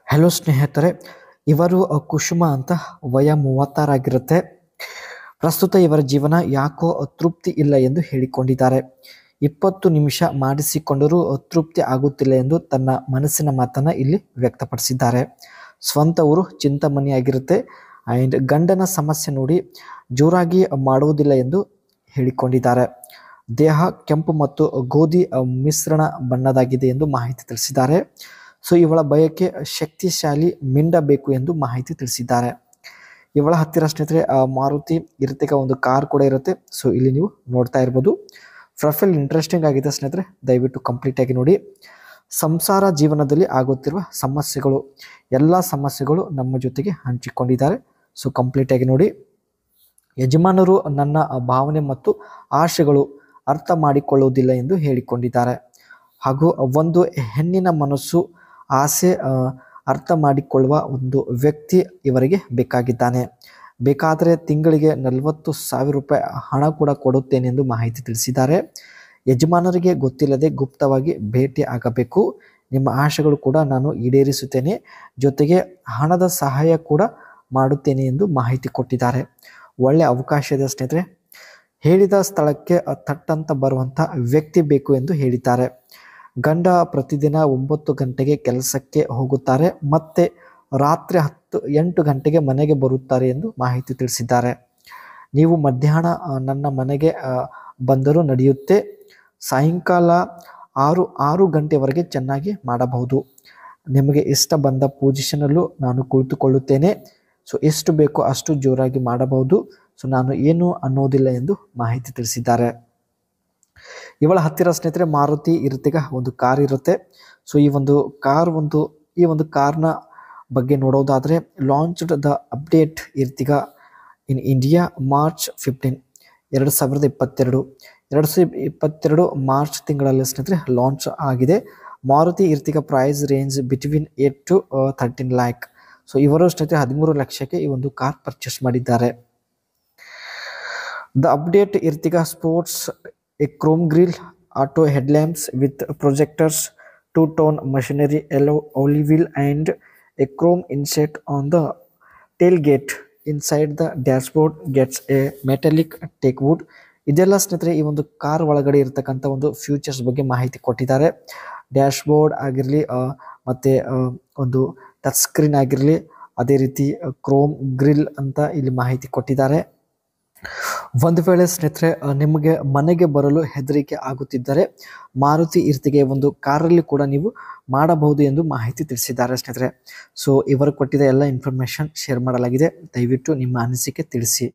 Hello ಸ್ನೇಹಿತರೆ, ಇವರು ಕುಸುಮ ಅಂತ ವಯ 36 ಆಗಿರುತ್ತೆ. ಪ್ರಸ್ತುತ ಇವರ ಜೀವನ ಯಾಕೋ ತೃಪ್ತಿ ಇಲ್ಲ ಎಂದು ಹೇಳಿಕೊಂಡಿದ್ದಾರೆ. 20 ನಿಮಿಷ ಮಾಡಿಸಿಕೊಂಡರೂ ತೃಪ್ತಿ ಆಗುತ್ತಿಲ್ಲ ಎಂದು ತನ್ನ ಮನಸ್ಸಿನ ಮಾತನ್ನ ಇಲ್ಲಿ ವ್ಯಕ್ತಪಡಿಸಿದ್ದಾರೆ. ಸ್ವಂತ ಊರು ಚಿಂತಾಮಣಿ ಆಗಿರುತ್ತೆ. ಆ್ಯಂಡ್ ಗಂಡನ ಸಮಸ್ಯೆ ನೋಡಿ ಜೋರಾಗಿ ಮಾಡುವುದಿಲ್ಲ ಎಂದು ಹೇಳಿಕೊಂಡಿದ್ದಾರೆ. ದೇಹ ಕೆಂಪು ಮತ್ತು ಗೋಧಿ ಮಿಶ್ರಣ ಬಣ್ಣದಾಗಿದೆ ಎಂದು ಮಾಹಿತಿ ತಿಳಿಸಿದ್ದಾರೆ. ಸೊ ಇವಳ ಬಯಕೆ ಶಕ್ತಿಶಾಲಿ ಮಿಂಡ ಬೇಕು ಎಂದು ಮಾಹಿತಿ ತಿಳಿಸಿದ್ದಾರೆ. ಇವಳ ಹತ್ತಿರ ಸ್ನೇಹಿತರೆ ಮಾರುತಿ ಇರ್ತಿಗ ಒಂದು ಕಾರ್ ಕೂಡ ಇರುತ್ತೆ. ಸೊ ಇಲ್ಲಿ ನೀವು ನೋಡ್ತಾ ಇರ್ಬೋದು. ಪ್ರೊಫೈಲ್ ಇಂಟ್ರೆಸ್ಟಿಂಗ್ ಆಗಿದೆ ಸ್ನೇಹಿತರೆ, ದಯವಿಟ್ಟು ಕಂಪ್ಲೀಟ್ ಆಗಿ ನೋಡಿ. ಸಂಸಾರ ಜೀವನದಲ್ಲಿ ಆಗುತ್ತಿರುವ ಸಮಸ್ಯೆಗಳು, ಎಲ್ಲ ಸಮಸ್ಯೆಗಳು ನಮ್ಮ ಜೊತೆಗೆ ಹಂಚಿಕೊಂಡಿದ್ದಾರೆ. ಸೊ ಕಂಪ್ಲೀಟ್ ಆಗಿ ನೋಡಿ. ಯಜಮಾನರು ನನ್ನ ಭಾವನೆ ಮತ್ತು ಆಶೆಗಳು ಅರ್ಥ ಮಾಡಿಕೊಳ್ಳುವುದಿಲ್ಲ ಎಂದು ಹೇಳಿಕೊಂಡಿದ್ದಾರೆ. ಹಾಗೂ ಒಂದು ಹೆಣ್ಣಿನ ಮನಸ್ಸು ಆಸೆ ಅರ್ಥ ಮಾಡಿಕೊಳ್ಳುವ ಒಂದು ವ್ಯಕ್ತಿ ಇವರಿಗೆ ಬೇಕಾಗಿದ್ದಾನೆ. ಬೇಕಾದರೆ ತಿಂಗಳಿಗೆ 40,000 ರೂಪಾಯಿ ಹಣ ಕೂಡ ಕೊಡುತ್ತೇನೆ ಎಂದು ಮಾಹಿತಿ ತಿಳಿಸಿದ್ದಾರೆ. ಯಜಮಾನರಿಗೆ ಗೊತ್ತಿಲ್ಲದೆ ಗುಪ್ತವಾಗಿ ಭೇಟಿ ಆಗಬೇಕು. ನಿಮ್ಮ ಆಶೆಗಳು ಕೂಡ ನಾನು ಈಡೇರಿಸುತ್ತೇನೆ, ಜೊತೆಗೆ ಹಣದ ಸಹಾಯ ಕೂಡ ಮಾಡುತ್ತೇನೆ ಎಂದು ಮಾಹಿತಿ ಕೊಟ್ಟಿದ್ದಾರೆ. ಒಳ್ಳೆಯ ಅವಕಾಶ ಇದೆ ಸ್ನೇಹಿತರೆ. ಹೇಳಿದ ಸ್ಥಳಕ್ಕೆ ತಟ್ಟಂತ ಬರುವಂಥ ವ್ಯಕ್ತಿ ಬೇಕು ಎಂದು ಹೇಳಿದ್ದಾರೆ. ಗಂಡ ಪ್ರತಿದಿನ 9 ಗಂಟೆಗೆ ಕೆಲಸಕ್ಕೆ ಹೋಗುತ್ತಾರೆ, ಮತ್ತೆ ರಾತ್ರಿ 8 ಗಂಟೆಗೆ ಮನೆಗೆ ಬರುತ್ತಾರೆ ಎಂದು ಮಾಹಿತಿ ತಿಳಿಸಿದ್ದಾರೆ. ನೀವು ಮಧ್ಯಾಹ್ನ ನನ್ನ ಮನೆಗೆ ಬಂದರೂ ನಡೆಯುತ್ತೆ. ಸಾಯಂಕಾಲ 6 ಗಂಟೆವರೆಗೆ ಚೆನ್ನಾಗಿ ಮಾಡಬಹುದು. ನಿಮಗೆ ಇಷ್ಟ ಬಂದ ಪೊಸಿಷನಲ್ಲೂ ನಾನು ಕುಳಿತುಕೊಳ್ಳುತ್ತೇನೆ. ಸೊ ಎಷ್ಟು ಬೇಕೋ ಅಷ್ಟು ಜೋರಾಗಿ ಮಾಡಬಹುದು. ಸೊ ನಾನು ಏನು ಅನ್ನೋದಿಲ್ಲ ಎಂದು ಮಾಹಿತಿ ತಿಳಿಸಿದ್ದಾರೆ. ಇವಳ ಹತ್ತಿರ ಸ್ನೇಹಿತರೆ ಮಾರುತಿ ಇರ್ತಿಗ ಒಂದು ಕಾರ್ ಇರುತ್ತೆ. ಸೊ ಈ ಒಂದು ಕಾರ್ನ ಬಗ್ಗೆ ನೋಡೋದಾದರೆ, launched the update Ertiga in India March 15, 2022 March ತಿಂಗಳಲ್ಲಿ ಸ್ನೇಹಿತರೆ ಲಾಂಚ್ ಆಗಿದೆ. Maruti Ertiga price range between 8 to 13 lakh. So ಇವರು ಸ್ನೇಹಿತರೆ 13 ಲಕ್ಷಕ್ಕೆ ಈ ಒಂದು ಕಾರ್ ಪರ್ಚೇಸ್ ಮಾಡಿದ್ದಾರೆ. The update Ertiga sports a chrome grille, auto headlamps with projectors, 2-tone machinery, alloy wheel and a chrome inset on the tailgate. Inside the dashboard gets a metallic teakwood. ಇದೆಲ್ಲ ಸ್ನೇಹಿತರೆ ಈ ಒಂದು ಕಾರ್ ಒಳಗಡೆ ಇರತಕ್ಕಂಥ ಒಂದು futures ಬಗ್ಗೆ ಮಾಹಿತಿ ಕೊಟ್ಟಿದ್ದಾರೆ. ಡ್ಯಾಶ್ಬೋರ್ಡ್ ಆಗಿರಲಿ, ಮತ್ತು ಒಂದು ಟಚ್ ಸ್ಕ್ರೀನ್ ಆಗಿರಲಿ, ಅದೇ ರೀತಿ ಕ್ರೋಮ್ ಗ್ರಿಲ್ ಅಂತ ಇಲ್ಲಿ ಮಾಹಿತಿ ಕೊಟ್ಟಿದ್ದಾರೆ. ಒಂದು ವೇಳೆ ಸ್ನೇಹಿತರೆ ನಿಮಗೆ ಮನೆಗೆ ಬರಲು ಹೆದರಿಕೆ ಆಗುತ್ತಿದ್ದರೆ ಮಾರುತಿ ಇರ್ತಿಗೆ ಒಂದು ಕಾರಲ್ಲಿ ಕೂಡ ನೀವು ಮಾಡಬಹುದು ಎಂದು ಮಾಹಿತಿ ತಿಳಿಸಿದ್ದಾರೆ ಸ್ನೇಹಿತರೆ. ಸೊ ಇವರು ಕೊಟ್ಟಿದ್ದ ಎಲ್ಲ ಇನ್ಫಾರ್ಮೇಷನ್ ಶೇರ್ ಮಾಡಲಾಗಿದೆ. ದಯವಿಟ್ಟು ನಿಮ್ಮ ಅನಿಸಿಕೆ ತಿಳಿಸಿ.